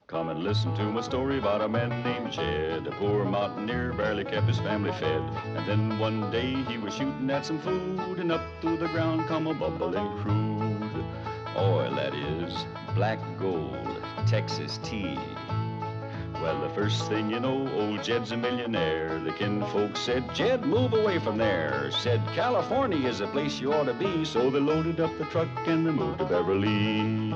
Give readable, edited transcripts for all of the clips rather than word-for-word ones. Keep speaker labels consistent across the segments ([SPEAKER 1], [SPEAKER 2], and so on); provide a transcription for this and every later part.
[SPEAKER 1] Come and listen to my story about a man named Jed. A poor mountaineer barely kept his family fed. And then one day he was shooting at some food, and up through the ground come a bubbling crude oil, that is, black gold, Texas tea. Well, the first thing you know, old Jed's a millionaire. The kinfolk said, Jed, move away from there. Said, California is a place you ought to be. So they loaded up the truck and they moved to Beverly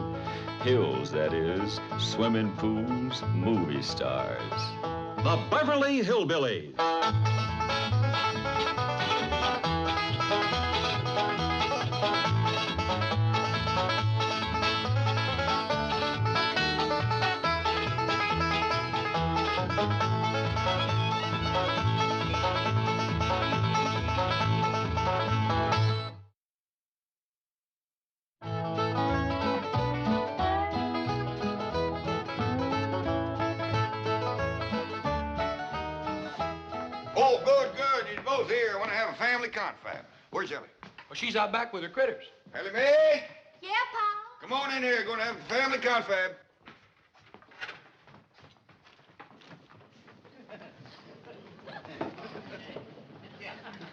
[SPEAKER 1] Hills, that is, swimming pools, movie stars.
[SPEAKER 2] The Beverly Hillbillies.
[SPEAKER 3] Oh, good. You're both here. I want to have a family confab. Where's Ellie?
[SPEAKER 4] Well, she's out back with her critters.
[SPEAKER 3] Ellie Mae?
[SPEAKER 5] Yeah, Pa?
[SPEAKER 3] Come on in here. Going to have a family confab.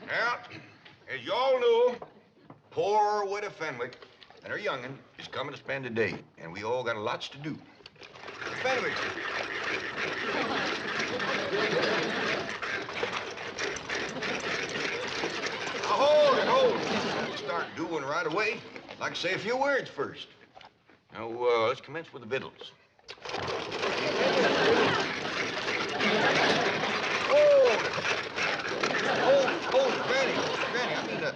[SPEAKER 3] Well, as you all know, poor widow Fenwick and her young'un is coming to spend the day, and we all got lots to do. Fenwick. Hold it. We'll start doing right away. I'd like to say a few words first. Now, let's commence with the victuals. Hold it, Granny.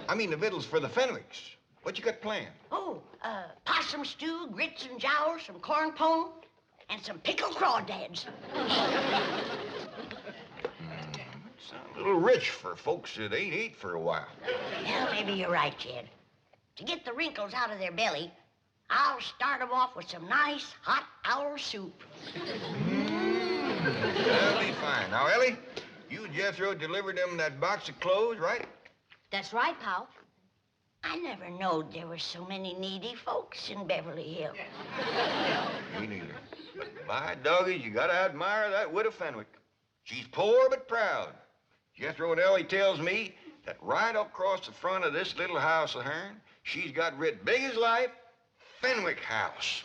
[SPEAKER 3] I mean the victuals for the Fenwicks. What you got planned?
[SPEAKER 5] Oh, possum stew, grits and jowers, some corn pone, and some pickled crawdads.
[SPEAKER 3] Sound a little rich for folks that ain't ate for a while.
[SPEAKER 5] Well, maybe you're right, Jed. To get the wrinkles out of their belly, I'll start them off with some nice hot owl soup.
[SPEAKER 3] That'll be fine. Now, Ellie, you and Jethro delivered them that box of clothes, right?
[SPEAKER 5] That's right, Pal. I never knowed there were so many needy folks in Beverly Hills.
[SPEAKER 3] Me neither. My doggies, you gotta admire that widow Fenwick. She's poor but proud. Jethro and Ellie tells me that right across the front of this little house of hern, she's got writ big as life, Fenwick House.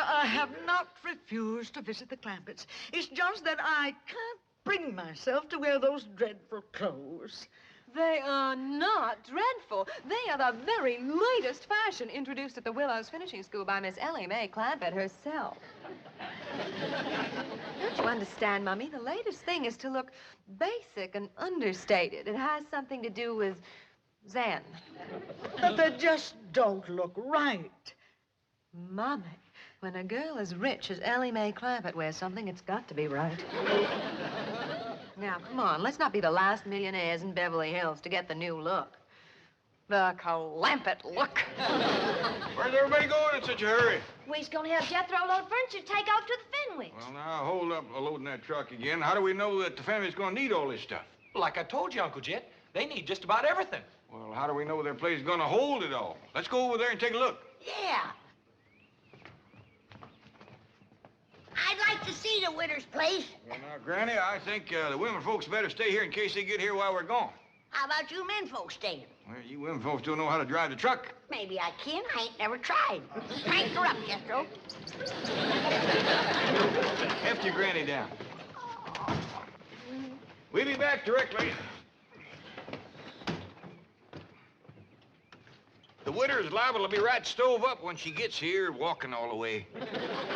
[SPEAKER 6] I have not refused to visit the Clampetts. It's just that I can't bring myself to wear those dreadful clothes.
[SPEAKER 7] They are not dreadful. They are the very latest fashion introduced at the Willows Finishing School by Miss Ellie Mae Clampett herself. Don't you understand, Mummy? The latest thing is to look basic and understated. It has something to do with Zen.
[SPEAKER 6] But they just don't look right.
[SPEAKER 7] Mummy, when a girl as rich as Ellie Mae Clampett wears something, it's got to be right. Now, come on, let's not be the last millionaires in Beverly Hills to get the new look. The Clampett Look.
[SPEAKER 3] Where's everybody going in such a hurry?
[SPEAKER 5] We's gonna have Jethro load furniture to take off to the Fenwicks.
[SPEAKER 3] Well, now, hold up loading that truck again. How do we know that the family's gonna need all this stuff?
[SPEAKER 4] Like I told you, Uncle Jet, they need just about everything.
[SPEAKER 3] Well, how do we know their place is gonna hold it all? Let's go over there and take a look.
[SPEAKER 5] Yeah. I'd like to see the widow's place.
[SPEAKER 3] Well, now, Granny, I think the women folks better stay here in case they get here while we're gone.
[SPEAKER 5] How about you men folks staying?
[SPEAKER 3] Well, you women folks don't know how to drive the truck.
[SPEAKER 5] Maybe I can. I ain't never tried. Crank her up, Jethro.
[SPEAKER 3] Heft your Granny down. We'll be back directly. The widow's liable to be right stove up when she gets here, walking all the way.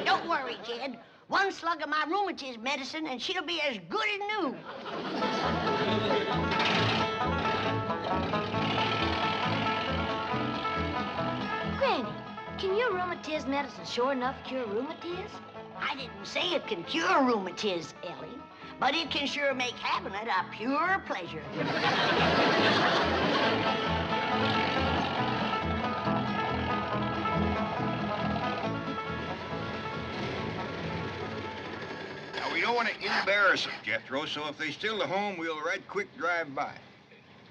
[SPEAKER 5] Don't worry, Jed. One slug of my rheumatism medicine, and she'll be as good as new.
[SPEAKER 8] Granny, can your rheumatism medicine sure enough cure rheumatism?
[SPEAKER 5] I didn't say it can cure rheumatism, Ellie, but it can sure make having it a pure pleasure.
[SPEAKER 3] Now, we don't want to embarrass them, Jethro, so if they steal the home, we'll right quick drive by.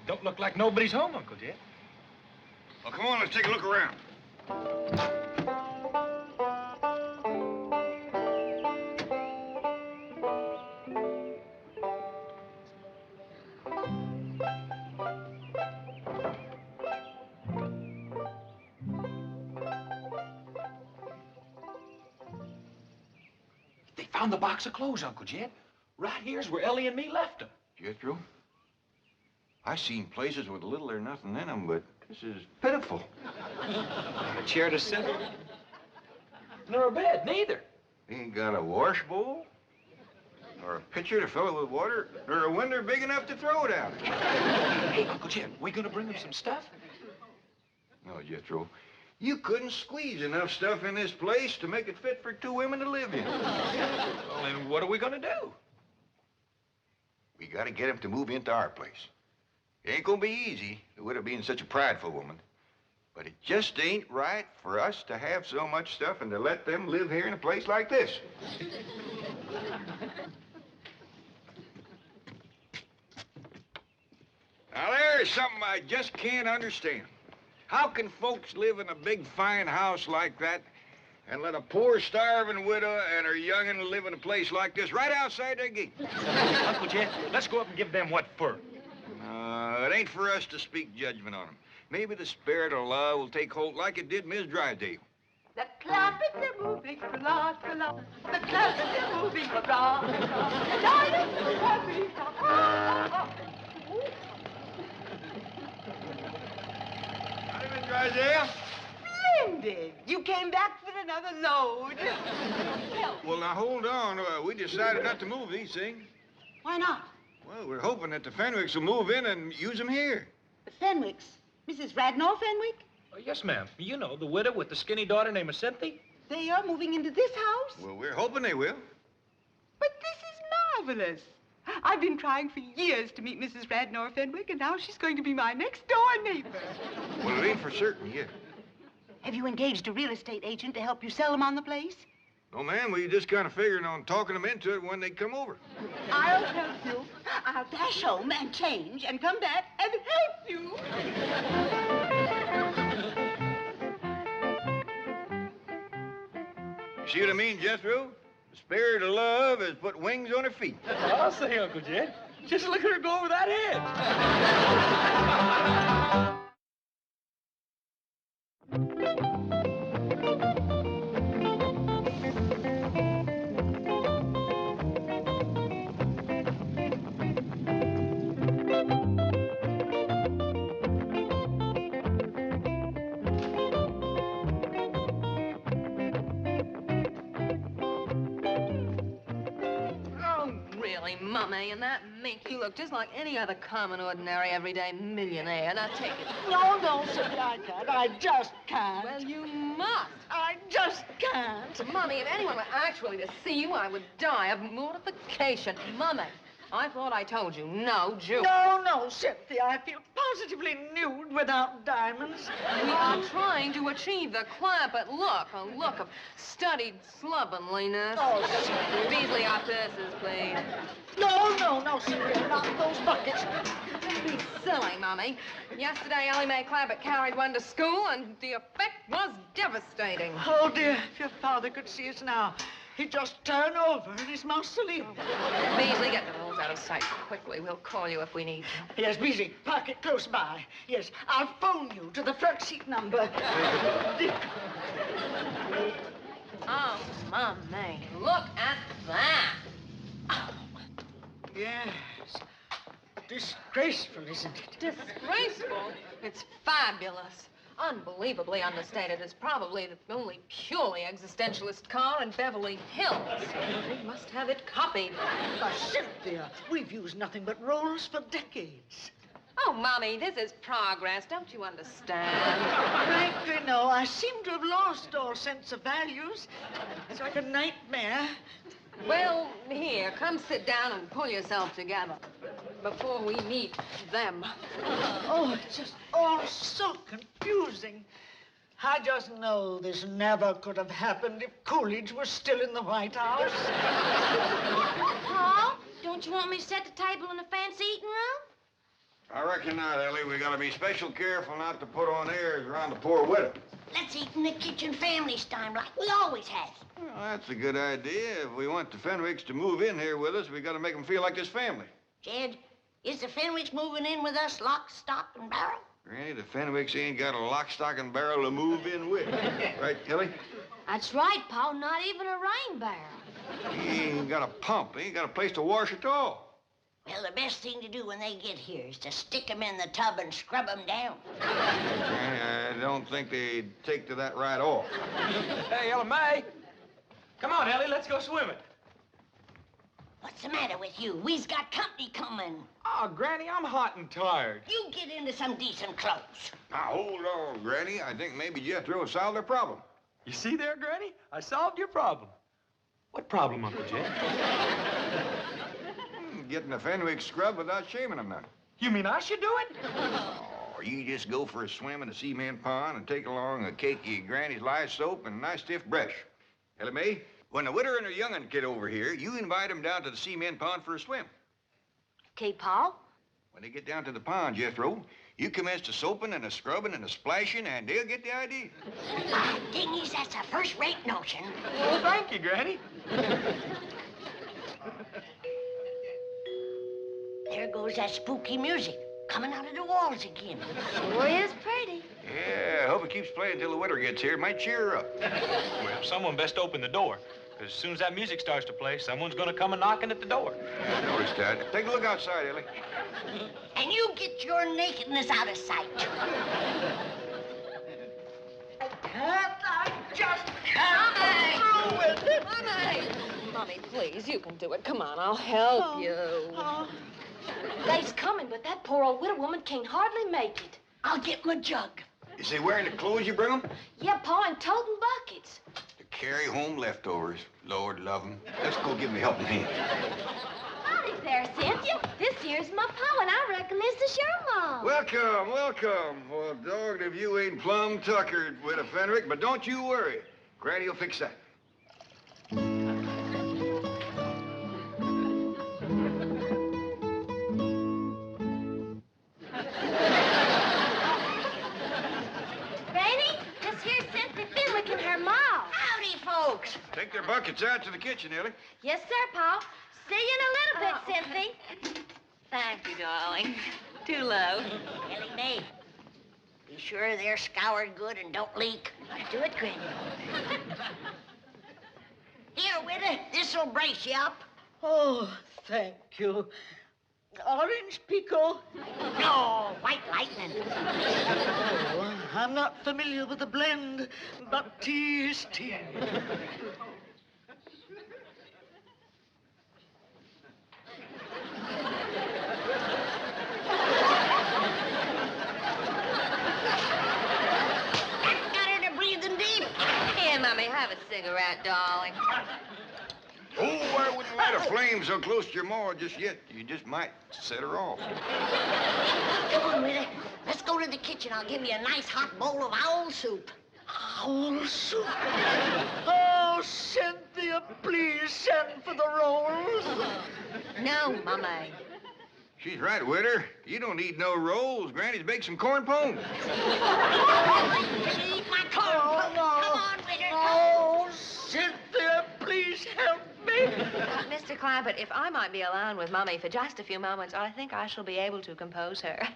[SPEAKER 4] Don't look like nobody's home, Uncle Jed.
[SPEAKER 3] Well, come on, let's take a look around.
[SPEAKER 4] They found the box of clothes, Uncle Jed. Right here's where Ellie and me left them.
[SPEAKER 3] Jethro, I seen places with little or nothing in them, but this is pitiful.
[SPEAKER 4] A chair to sit in. Nor a bed, neither.
[SPEAKER 3] They ain't got a wash bowl, or a pitcher to fill it with water, or a window big enough to throw it out.
[SPEAKER 4] Hey, Uncle Jed, we gonna bring them some stuff?
[SPEAKER 3] No, Jethro, you couldn't squeeze enough stuff in this place to make it fit for 2 women to live in.
[SPEAKER 4] Well, then what are we gonna do?
[SPEAKER 3] We gotta get him to move into our place. It ain't gonna be easy, with her being such a prideful woman. But it just ain't right for us to have so much stuff and to let them live here in a place like this. Now, there's something I just can't understand. How can folks live in a big, fine house like that and let a poor, starving widow and her young'un live in a place like this right outside their gate?
[SPEAKER 4] Uncle Jed, let's go up and give them what for.
[SPEAKER 3] It ain't for us to speak judgment on them. Maybe the spirit of love will take hold like it did Miss Drysdale.
[SPEAKER 9] The Clampett, they're moving, la, la. The Clampett, they're moving, la, la. The diamonds are happy,
[SPEAKER 3] Hi, Miss Drysdale.
[SPEAKER 9] Splendid. You came back with another load.
[SPEAKER 3] Well, now, hold on. We decided not to move these things.
[SPEAKER 9] Why not?
[SPEAKER 3] Well, we're hoping that the Fenwicks will move in and use them here.
[SPEAKER 9] The Fenwicks? Mrs. Radnor Fenwick?
[SPEAKER 4] Oh, yes, ma'am. You know, the widow with the skinny daughter named Cynthia.
[SPEAKER 9] They are moving into this house?
[SPEAKER 3] Well, we're hoping they will.
[SPEAKER 9] But this is marvelous. I've been trying for years to meet Mrs. Radnor Fenwick, and now she's going to be my next-door neighbor.
[SPEAKER 3] Well, it ain't for certain yet.
[SPEAKER 9] Have you engaged a real estate agent to help you sell them on the place?
[SPEAKER 3] No, ma'am, we just kind of figuring on talking them into it when they come over.
[SPEAKER 9] I'll help you. I'll dash home and change and come back and help you.
[SPEAKER 3] You see what I mean, Jethro? The spirit of love has put wings on her feet.
[SPEAKER 4] I'll say, Uncle Jed. Just look at her go over that
[SPEAKER 7] Mummy, and that make you look just like any other common, ordinary, everyday millionaire. Now take it.
[SPEAKER 6] No, Cynthia, I can't. I just can't.
[SPEAKER 7] Well, you must.
[SPEAKER 6] I just can't.
[SPEAKER 7] Mummy, if anyone were actually to see you, I would die of mortification. Mummy, I thought I told you, no Jew.
[SPEAKER 6] No, Cynthia, I feel positively nude without diamonds.
[SPEAKER 7] We are trying to achieve the Clampett look, a look of studied slovenliness.
[SPEAKER 6] Oh, Cynthia.
[SPEAKER 7] Beasley, our purses, please.
[SPEAKER 6] No, Cynthia, not those buckets.
[SPEAKER 7] Be silly, Mummy. Yesterday, Ellie Mae Clampett carried one to school, and the effect was devastating.
[SPEAKER 6] Oh, dear, if your father could see us now, he'd just turn over in his mausoleum.
[SPEAKER 7] Beasley, get the rolls out of sight quickly. We'll call you if we need you.
[SPEAKER 6] Yes, Beasley, park it close by. Yes, I'll phone you to the front seat number.
[SPEAKER 7] Oh, Mummy, look at that.
[SPEAKER 6] Yes. Disgraceful, isn't it?
[SPEAKER 7] Disgraceful? It's fabulous. Unbelievably understated. It's probably the only purely existentialist car in Beverly Hills. They must have it copied.
[SPEAKER 6] Cynthia, we've used nothing but rolls for decades.
[SPEAKER 7] Oh, Mommy, this is progress. Don't you understand?
[SPEAKER 6] Frankly, no. I seem to have lost all sense of values. It's like a nightmare.
[SPEAKER 7] Well, here, come sit down and pull yourself together before we meet them.
[SPEAKER 6] Oh, it's just all so confusing. I just know this never could have happened if Coolidge was still in the White House.
[SPEAKER 8] Pa, don't you want me to set the table in the fancy eating room?
[SPEAKER 3] I reckon not, Ellie. We gotta be special careful not to put on airs around the poor widow.
[SPEAKER 5] Let's eat in the kitchen family style like we always have.
[SPEAKER 3] Well, that's a good idea. If we want the Fenwicks to move in here with us, we gotta make them feel like this family.
[SPEAKER 5] Jed, is the Fenwicks moving in with us lock, stock, and barrel?
[SPEAKER 3] Granny, the Fenwicks ain't got a lock, stock, and barrel to move in with. Right, Ellie?
[SPEAKER 8] That's right, Pa. Not even a rain barrel.
[SPEAKER 3] He ain't got a pump. He ain't got a place to wash at all.
[SPEAKER 5] Well, the best thing to do when they get here is to stick them in the tub and scrub them down.
[SPEAKER 3] Granny, I don't think they'd take to that right off.
[SPEAKER 4] Hey, Ella May. Come on, Ellie, let's go swimming.
[SPEAKER 5] What's the matter with you? We's got company coming.
[SPEAKER 4] Oh, Granny, I'm hot and tired.
[SPEAKER 5] You get into some decent clothes.
[SPEAKER 3] Now, hold on, Granny. I think maybe Jethro solved their problem.
[SPEAKER 4] You see there, Granny? I solved your problem. What problem, Uncle Jed?
[SPEAKER 3] Getting the Fenwick scrub without shaming them none.
[SPEAKER 4] You mean I should do it?
[SPEAKER 3] Oh, you just go for a swim in the cement pond and take along a cakey Granny's lye soap and a nice stiff brush. Ellie Mae, when the widow and her young'un get over here, you invite them down to the cement pond for a swim.
[SPEAKER 8] Okay, Pa.
[SPEAKER 3] When they get down to the pond, Jethro, you commence the soaping and the scrubbing and the splashing, and they'll get the idea.
[SPEAKER 5] Dingies, that's a first-rate notion.
[SPEAKER 4] Well, thank you, Granny.
[SPEAKER 5] There goes that spooky music coming out of the walls again.
[SPEAKER 8] Sure is pretty.
[SPEAKER 3] Yeah, I hope it keeps playing until the widow gets here. It might cheer her up.
[SPEAKER 4] Well, someone best open the door. Because as soon as that music starts to play, someone's going to come knocking at the door.
[SPEAKER 3] I noticed that. Take a look outside, Ellie.
[SPEAKER 5] And you get your nakedness out of sight.
[SPEAKER 6] I just can't go through with it.
[SPEAKER 7] Mommy, please, you can do it. Come on, I'll help you.
[SPEAKER 8] They's coming, but that poor old widow woman can't hardly make it.
[SPEAKER 5] I'll get my jug.
[SPEAKER 3] Is they wearing the clothes you bring them?
[SPEAKER 8] Yeah, Pa, and toting buckets.
[SPEAKER 3] To carry home leftovers. Lord love them. Let's go give them a helping hand.
[SPEAKER 8] Howdy there, Cynthia. This here's my Pa, and I reckon this is your mom.
[SPEAKER 3] Welcome, welcome. Well, dogged if you ain't plumb tuckered with a Fenwick, but don't you worry. Granny will fix that.
[SPEAKER 8] Granny, this here's Cynthia Fenwick and her mom.
[SPEAKER 5] Howdy, folks.
[SPEAKER 3] Take their buckets out to the kitchen, Ellie.
[SPEAKER 8] Yes, sir, Pa. See you in a little bit, Cynthia.
[SPEAKER 7] Thank you, darling. Too low.
[SPEAKER 5] Ellie Mae, be sure they're scoured good and don't leak. Do it, Granny. Here, widow, this'll brace you up.
[SPEAKER 6] Oh, thank you. Orange pico?
[SPEAKER 5] No, white lightning.
[SPEAKER 6] Oh, I'm not familiar with the blend, but tea is tea.
[SPEAKER 5] That got her to breathing deep.
[SPEAKER 7] Here, Mommy, have a cigarette, darling.
[SPEAKER 3] Oh, I wouldn't light a flame so close to your maw just yet. You just might set her off.
[SPEAKER 5] Come on, widow. Let's go to the kitchen. I'll give you a nice hot bowl of owl soup.
[SPEAKER 6] Owl soup. Oh, Cynthia, please send for the rolls.
[SPEAKER 7] No, Mommy.
[SPEAKER 3] She's right, Witter. You don't need no rolls. Granny's baked some corn pone.
[SPEAKER 5] Eat my corn.
[SPEAKER 6] Oh, no.
[SPEAKER 5] Come on, widow.
[SPEAKER 6] Oh, Cynthia, please help me.
[SPEAKER 7] Mr. Clampett, if I might be alone with Mommy for just a few moments, I think I shall be able to compose her.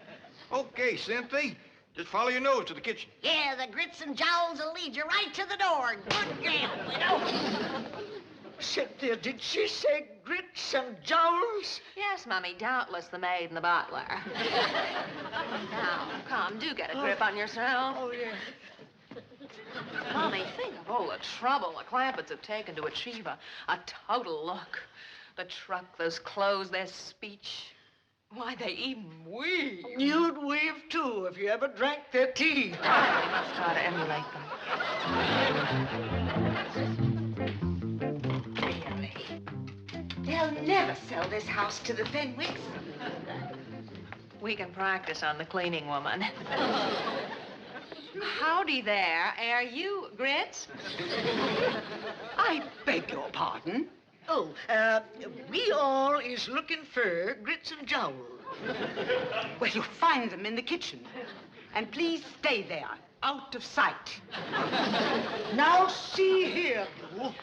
[SPEAKER 3] Okay, Cynthia. Just follow your nose to the kitchen.
[SPEAKER 5] Yeah, the grits and jowls will lead you right to the door. Good girl, widow.
[SPEAKER 6] Cynthia, did she say grits and jowls?
[SPEAKER 7] Yes, Mommy, doubtless the maid and the butler. Now, come, do get a grip on yourself.
[SPEAKER 6] Oh, yeah.
[SPEAKER 7] Mommy, think of all the trouble the Clampetts have taken to achieve a total look. The truck, those clothes, their speech. Why, they even weave.
[SPEAKER 6] You'd weave, too, if you ever drank their tea.
[SPEAKER 7] We must try to emulate them.
[SPEAKER 8] Really? They'll never sell this house to the Fenwicks.
[SPEAKER 7] We can practice on the cleaning woman. Howdy there. Are you Grits?
[SPEAKER 9] I beg your pardon.
[SPEAKER 6] Oh, we all is looking for Grits and Jowl.
[SPEAKER 9] Well, you'll find them in the kitchen. And please stay there, out of sight.
[SPEAKER 6] Now see here, you.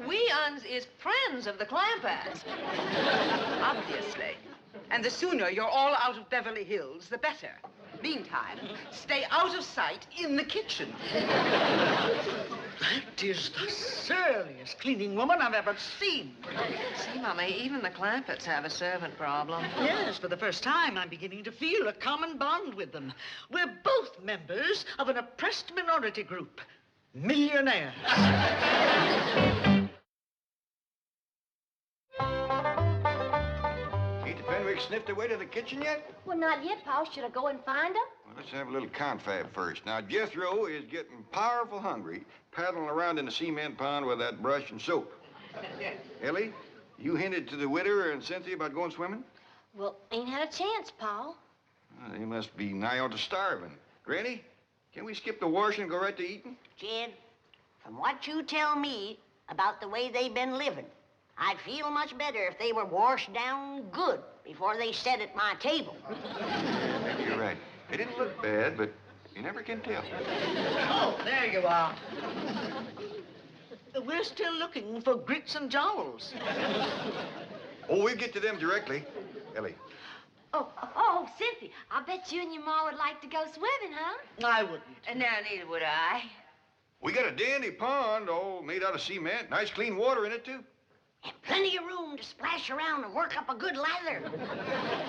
[SPEAKER 7] We uns is friends of the Clampetts.
[SPEAKER 9] Obviously. And the sooner you're all out of Beverly Hills, the better. Meantime, stay out of sight in the kitchen.
[SPEAKER 6] That is the surliest cleaning woman I've ever seen.
[SPEAKER 7] See, Mummy, even the Clampetts have a servant problem.
[SPEAKER 6] Yes, for the first time, I'm beginning to feel a common bond with them. We're both members of an oppressed minority group. Millionaires.
[SPEAKER 3] Ain't the Fenwicks sniffed their way to the kitchen yet?
[SPEAKER 8] Well, not yet, Pa. Should I go and find them?
[SPEAKER 3] Well, let's have a little confab first. Now, Jethro is getting powerful hungry, paddling around in the cement pond with that brush and soap. Ellie, you hinted to the widow and Cynthia about going swimming?
[SPEAKER 8] Well, ain't had a chance, Pa.
[SPEAKER 3] Well, they must be nigh on to starving. Granny, can we skip the washing and go right to eating?
[SPEAKER 5] Jed, from what you tell me about the way they've been living, I'd feel much better if they were washed down good before they sat at my table.
[SPEAKER 3] Maybe you're right. They didn't look bad, but you never can tell.
[SPEAKER 6] Oh, there you are. We're still looking for Grits and Jowls.
[SPEAKER 3] Oh, we'll get to them directly. Ellie.
[SPEAKER 8] Oh, Cynthia, I bet you and your ma would like to go swimming, huh?
[SPEAKER 6] I wouldn't.
[SPEAKER 7] No, neither would I.
[SPEAKER 3] We got a dandy pond, all made out of cement. Nice clean water in it, too.
[SPEAKER 5] And plenty of room to splash around and work up a good lather.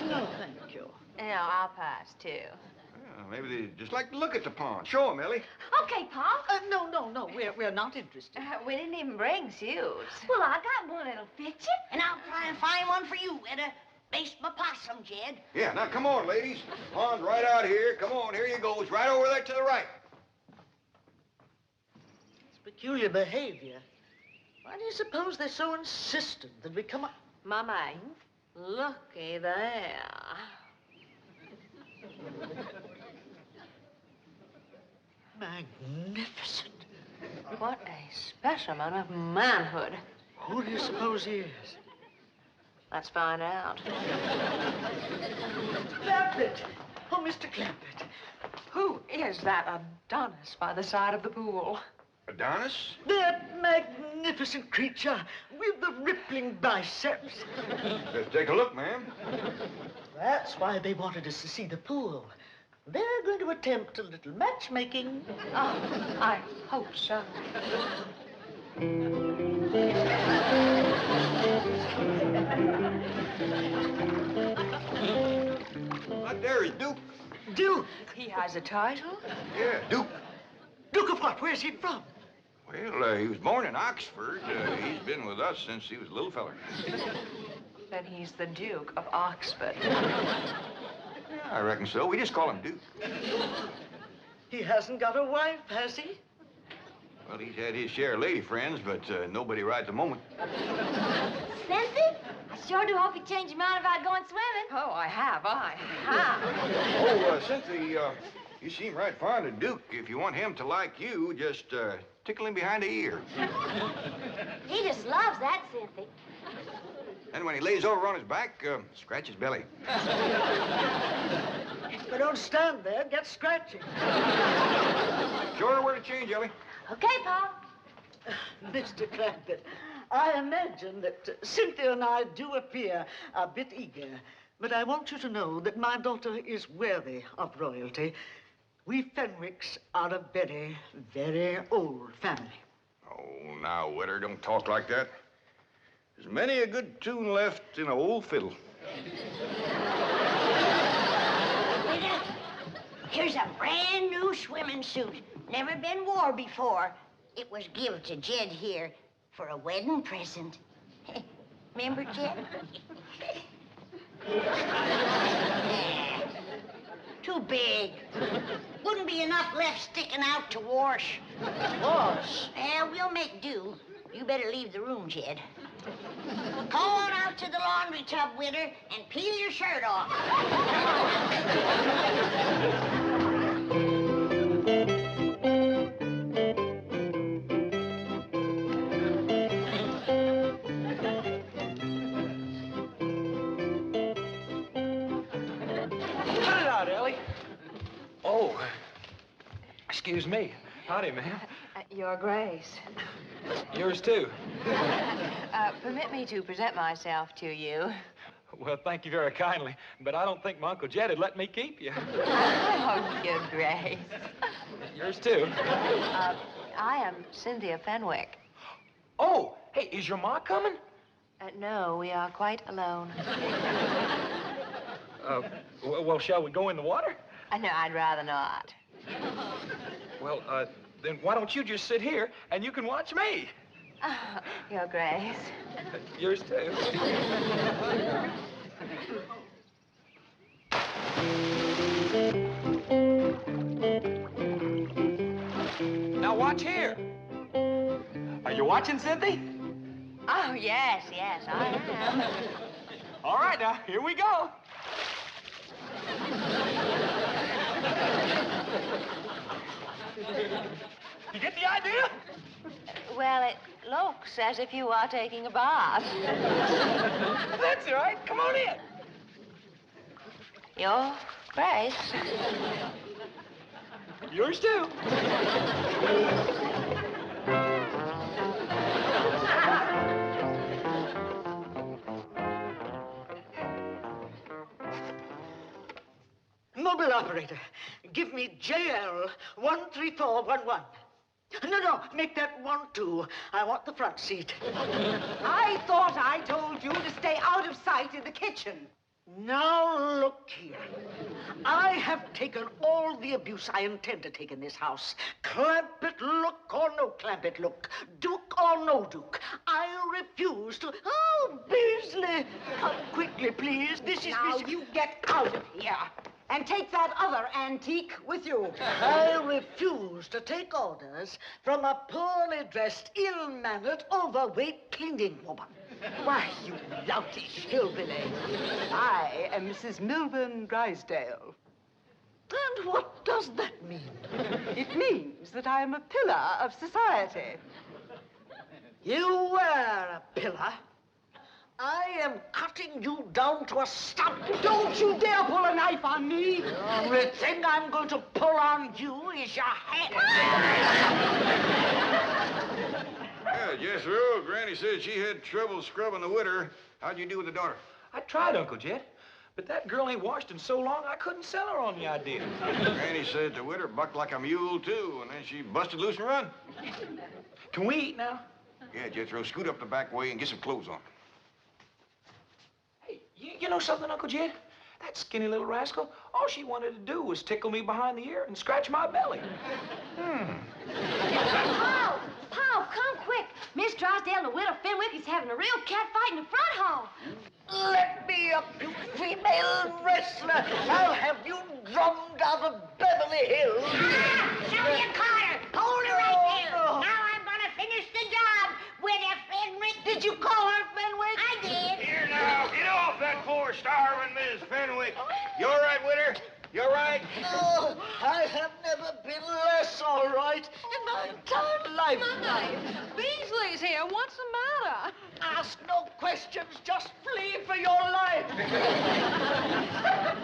[SPEAKER 6] No, thank you.
[SPEAKER 7] No, I'll pass, too.
[SPEAKER 3] Yeah, maybe they'd just like to look at the pond. Show them, Ellie.
[SPEAKER 8] Okay, Pa.
[SPEAKER 6] No, we're not interested.
[SPEAKER 7] We didn't even bring suits.
[SPEAKER 8] Well, I got one that'll fit you.
[SPEAKER 5] And I'll try and find one for you, Etta. Baste my possum, Jed.
[SPEAKER 3] Yeah, now come on, ladies. Pond's right out here. Come on, here you go. It's right over there to the right.
[SPEAKER 6] It's peculiar behavior. Why do you suppose they're so insistent that we come up?
[SPEAKER 7] Mama, looky there.
[SPEAKER 6] Magnificent.
[SPEAKER 7] What a specimen of manhood.
[SPEAKER 6] Who do you suppose he is?
[SPEAKER 7] Let's find out.
[SPEAKER 6] Clampett. Oh, Mr. Clampett.
[SPEAKER 7] Who is that Adonis by the side of the pool?
[SPEAKER 3] Adonis?
[SPEAKER 6] That magnificent creature with the rippling biceps.
[SPEAKER 3] Let's take a look, ma'am.
[SPEAKER 6] That's why they wanted us to see the pool. They're going to attempt a little matchmaking.
[SPEAKER 7] Oh, I hope so.
[SPEAKER 3] Right there is Duke.
[SPEAKER 6] Duke.
[SPEAKER 7] He has a title?
[SPEAKER 3] Yeah, Duke.
[SPEAKER 6] Duke of what? Where's he from?
[SPEAKER 3] Well, he was born in Oxford. He's been with us since he was a little feller.
[SPEAKER 7] Then he's the Duke of Oxford.
[SPEAKER 3] Yeah, I reckon so. We just call him Duke.
[SPEAKER 6] He hasn't got a wife, has he?
[SPEAKER 3] Well, he's had his share of lady friends, but nobody right at the moment.
[SPEAKER 8] Cynthia, I sure do hope you change your mind about going swimming.
[SPEAKER 7] Oh, I have.
[SPEAKER 3] Oh, Cynthia, you seem right fond of Duke. If you want him to like you, just tickle him behind the ear.
[SPEAKER 8] He just loves that, Cynthia.
[SPEAKER 3] And when he lays over on his back, scratch his belly.
[SPEAKER 6] But don't stand there. Get scratching.
[SPEAKER 3] Show her where to change, Ellie.
[SPEAKER 8] Okay, Pa.
[SPEAKER 6] Mr. Clampett, I imagine that Cynthia and I do appear a bit eager, but I want you to know that my daughter is worthy of royalty. We Fenwicks are a very, very old family.
[SPEAKER 3] Oh, now, Witter, don't talk like that. There's many a good tune left in an old fiddle.
[SPEAKER 5] Etta, here's a brand new swimming suit. Never been wore before. It was give to Jed here for a wedding present. Remember, Jed? Too big. Wouldn't be enough left sticking out to wash.
[SPEAKER 6] Wash?
[SPEAKER 5] Well, we'll make do. You better leave the room, Jed. Go on out to the laundry tub, Witter, and peel your shirt off.
[SPEAKER 4] Excuse me. Howdy, ma'am.
[SPEAKER 7] Your Grace.
[SPEAKER 4] Yours too.
[SPEAKER 7] Permit me to present myself to you.
[SPEAKER 4] Well, thank you very kindly, but I don't think my Uncle Jed would let me keep you.
[SPEAKER 7] Oh, Your Grace.
[SPEAKER 4] Yours too.
[SPEAKER 7] I am Cynthia Fenwick.
[SPEAKER 4] Oh, hey, is your ma coming?
[SPEAKER 7] No, we are quite alone.
[SPEAKER 4] Well, shall we go in the water?
[SPEAKER 7] No, I'd rather not.
[SPEAKER 4] Well, then why don't you just sit here and you can watch me?
[SPEAKER 7] Oh, Your Grace.
[SPEAKER 4] Yours too. Now watch here. Are you watching, Cynthia?
[SPEAKER 7] Oh, yes, I am.
[SPEAKER 4] All right, now, here we go. You get the idea?
[SPEAKER 7] Well, it looks as if you are taking a bath.
[SPEAKER 4] That's right. Come on in.
[SPEAKER 7] Your Grace.
[SPEAKER 4] Yours too.
[SPEAKER 6] Mobile operator, give me JL 13411. No, make that 12. I want the front seat.
[SPEAKER 9] I thought I told you to stay out of sight in the kitchen.
[SPEAKER 6] Now, look here. I have taken all the abuse I intend to take in this house. Clampett Look or no Clampett Look. Duke or no Duke. I refuse to... Oh, Beasley! Come quickly, please. This is...
[SPEAKER 9] Now, you get out of here. And take that other antique with you.
[SPEAKER 6] I refuse to take orders from a poorly dressed, ill-mannered, overweight cleaning woman.
[SPEAKER 9] Why, you loutish hillbilly. I am Mrs. Milburn Drysdale.
[SPEAKER 6] And what does that mean?
[SPEAKER 9] It means that I am a pillar of society.
[SPEAKER 6] You were a pillar. I am cutting you down to a stump.
[SPEAKER 9] Don't you dare pull a knife on me.
[SPEAKER 6] The only thing I'm going to pull on you is your head.
[SPEAKER 3] Yeah, Jethro, Granny said she had trouble scrubbing the widder. How'd you do with the daughter?
[SPEAKER 4] I tried, Uncle Jed, but that girl ain't washed in so long I couldn't sell her on the idea.
[SPEAKER 3] Granny said the widder bucked like a mule, too, and then she busted loose and run.
[SPEAKER 4] Can we eat now?
[SPEAKER 3] Yeah, Jethro, scoot up the back way and get some clothes on.
[SPEAKER 4] Hey, you know something, Uncle Jed? That skinny little rascal, all she wanted to do was tickle me behind the ear and scratch my belly.
[SPEAKER 8] Paul, come quick. Miss Drysdale and the widow Fenwick is having a real cat fight in the front hall.
[SPEAKER 6] Let me up, you female wrestler. I'll have you drummed out of Beverly Hills.
[SPEAKER 5] Sylvia Carter, hold her right there. Now I'm gonna finish the job with a Fenwick.
[SPEAKER 6] Did you call her Fenwick?
[SPEAKER 5] I did.
[SPEAKER 3] Here now, get off that poor starving Miss Fenwick. You all right, widder? You all right?
[SPEAKER 6] Oh, I have never been less all right in my entire lifetime.
[SPEAKER 7] Beasley's here. What's the matter?
[SPEAKER 6] Ask no questions, just flee for your life.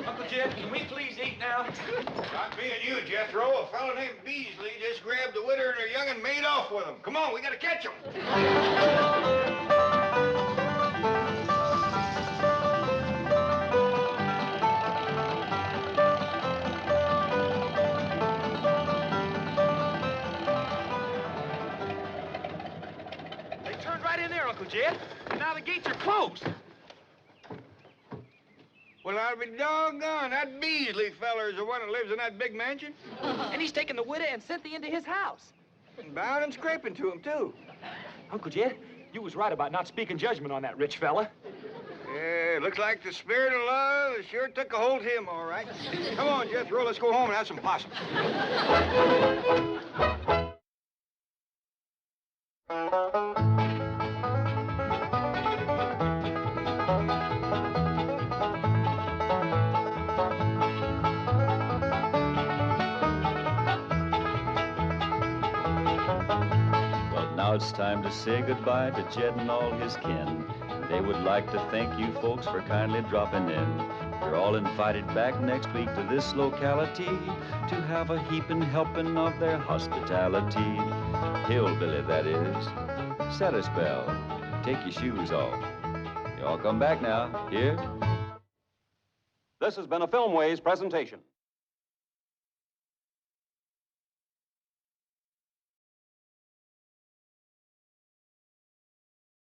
[SPEAKER 4] Uncle Jed, can we please eat now?
[SPEAKER 3] Not being you, Jethro. A fellow named Beasley just grabbed the widder and her young and made off with them. Come on, we gotta catch them.
[SPEAKER 4] They turned right in there, Uncle Jed, and now the gates are closed.
[SPEAKER 3] Well, I'll be doggone. That Beasley feller is the one that lives in that big mansion.
[SPEAKER 4] And he's taking the widow and Cynthia into his house.
[SPEAKER 3] And bowing and scraping to him, too.
[SPEAKER 4] Uncle Jed, you was right about not speaking judgment on that rich fella.
[SPEAKER 3] Yeah, looks like the spirit of love sure took a hold of him, all right. Come on, Jethro, let's go home and have some possum.
[SPEAKER 1] Well, now it's time to say goodbye to Jed and all his kin. They would like to thank you folks for kindly dropping in. You're all invited back next week to this locality to have a heaping helping of their hospitality. Hillbilly, that is. Set a spell. Take your shoes off. You all come back now. Here?
[SPEAKER 2] This has been a Filmways presentation.